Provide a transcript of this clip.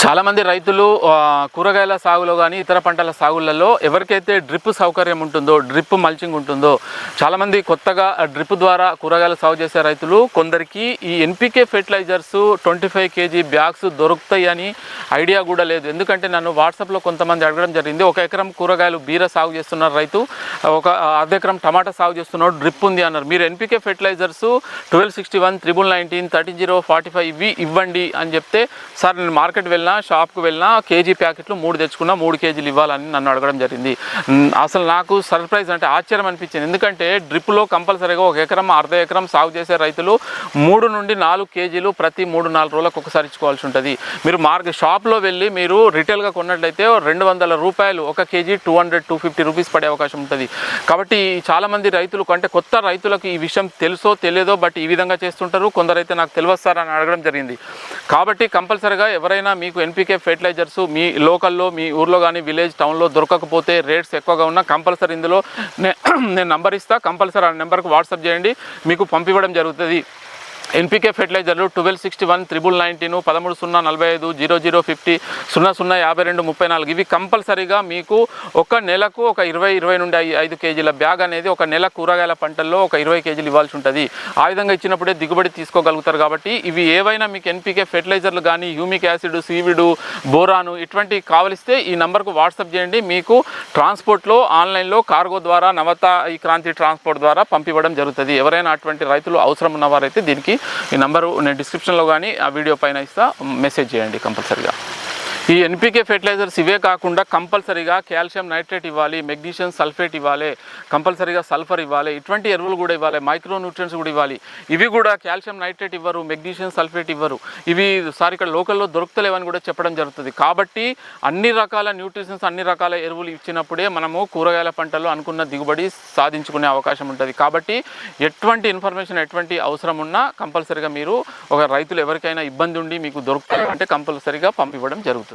చాలామంది రైతులు కూరగాయల సాగులో కానీ ఇతర పంటల సాగులలో ఎవరికైతే డ్రిప్ సౌకర్యం ఉంటుందో, డ్రిప్ మల్చింగ్ ఉంటుందో, చాలామంది కొత్తగా డ్రిప్ ద్వారా కూరగాయలు సాగు చేసే రైతులు కొందరికి ఈ ఎన్పికే ఫెర్టిలైజర్స్ 25 kg బ్యాగ్స్ దొరుకుతాయి అని ఐడియా కూడా లేదు. ఎందుకంటే నన్ను వాట్సాప్లో కొంతమంది అడగడం జరిగింది. 1 ఎకరం కూరగాయలు బీర సాగు చేస్తున్నారు రైతు, ఒక అర్ధ ఎకరం టమాటా సాగు చేస్తున్నాడు, డ్రిప్ ఉంది అన్నారు. మీరు ఎన్పికే ఫెర్టిలైజర్స్ 1261, 999, 13045 ఇవి ఇవ్వండి అని చెప్తే, సార్ నేను మార్కెట్ వెళ్ళినా, షాప్కి వెళ్ళినా కేజీ ప్యాకెట్లు 3 తెచ్చుకున్నా, 3 kgలు ఇవ్వాలని నన్ను అడగడం జరిగింది. అసలు నాకు సర్ప్రైజ్ అంటే ఆశ్చర్యం అనిపించింది. ఎందుకంటే డ్రిప్లో కంపల్సరీగా 1 ఎకరం, అర్ధ ఎకరం సాగు చేసే రైతులు 3 నుండి 4 kgలు ప్రతి 3-4 రోజులకు ఒకసారి ఇచ్చుకోవాల్సి ఉంటుంది. మీరు షాప్లో వెళ్ళి మీరు రిటైల్గా కొన్నట్లయితే 200 రూపాయలు 1 kg, 200-250 రూపీస్ పడే అవకాశం ఉంటుంది. కాబట్టి చాలామంది రైతులు అంటే కొత్త రైతులకు ఈ విషయం తెలుసో తెలియదో, బట్ ఈ విధంగా చేస్తుంటారు. కొందరైతే నాకు తెలియస్తారని అడగడం జరిగింది. కాబట్టి కంపల్సరీగా ఎవరైనా మీకు ఎన్పికే ఫెర్టిలైజర్స్ మీ లోకల్లో, మీ ఊర్లో కానీ విలేజ్ టౌన్లో దొరకకపోతే, రేట్స్ ఎక్కువగా ఉన్నా కంపల్సరీ ఇందులో నేను నంబర్ ఇస్తా, కంపల్సరీ ఆ నెంబర్కి వాట్సాప్ చేయండి, మీకు పంపివ్వడం జరుగుతుంది. ఎన్పికే ఫెర్టిలైజర్లు 1261, 999, 13045, 0050, 005234 ఇవి కంపల్సరీగా మీకు ఒక నెలకు ఒక 20 నుండి 5 kgల బ్యాగ్ అనేది ఒక నెల కూరగాయల పంటల్లో ఒక 20 kgలు ఇవ్వాల్సి ఉంటుంది. ఆ విధంగా ఇచ్చినప్పుడే దిగుబడి తీసుకోగలుగుతారు. కాబట్టి ఇవి ఏవైనా మీకు ఎన్పికే ఫెర్టిలైజర్లు కానీ, హ్యూమిక్ యాసిడ్, సీవిడు, బోరాను ఇటువంటివి కావలిస్తే ఈ నెంబర్కు వాట్సాప్ చేయండి. మీకు ట్రాన్స్పోర్ట్లో ఆన్లైన్లో కార్గో ద్వారా నవత ఈ క్రాంతి ట్రాన్స్పోర్ట్ ద్వారా పంపివ్వడం జరుగుతుంది. ఎవరైనా అటువంటి రైతులు అవసరం ఉన్నవారైతే దీనికి ఈ నంబరు నేను డిస్క్రిప్షన్లో కానీ ఆ వీడియో పైన ఇస్తా, మెసేజ్ చేయండి కంపల్సరీగా. ఈ ఎన్పికే ఫెర్టిలైజర్స్ ఇవే కాకుండా కంపల్సరీగా కాల్షియం నైట్రేట్ ఇవ్వాలి, మెగ్నీషియం సల్ఫేట్ ఇవ్వాలి, కంపల్సరీగా సల్ఫర్ ఇవ్వాలి, ఇటువంటి ఎరువులు కూడా ఇవ్వాలి, మైక్రో న్యూట్రియన్స్ కూడా ఇవ్వాలి. ఇవి కూడా కాల్షియం నైట్రేట్ ఇవ్వరు, మెగ్నీషియం సల్ఫేట్ ఇవ్వరు. ఇవి ఇక్కడ లోకల్లో దొరుకుతలేవని కూడా చెప్పడం జరుగుతుంది. కాబట్టి అన్ని రకాల న్యూట్రిషన్స్, అన్ని రకాల ఎరువులు ఇచ్చినప్పుడే మనము కూరగాయల పంటల్లో అనుకున్న దిగుబడి సాధించుకునే అవకాశం ఉంటుంది. కాబట్టి ఎటువంటి ఇన్ఫర్మేషన్, ఎటువంటి అవసరం ఉన్నా కంపల్సరీగా మీరు ఒక రైతులు ఎవరికైనా ఇబ్బంది ఉండి మీకు దొరుకుతాయి అంటే కంపల్సరీగా పంపివ్వడం జరుగుతుంది.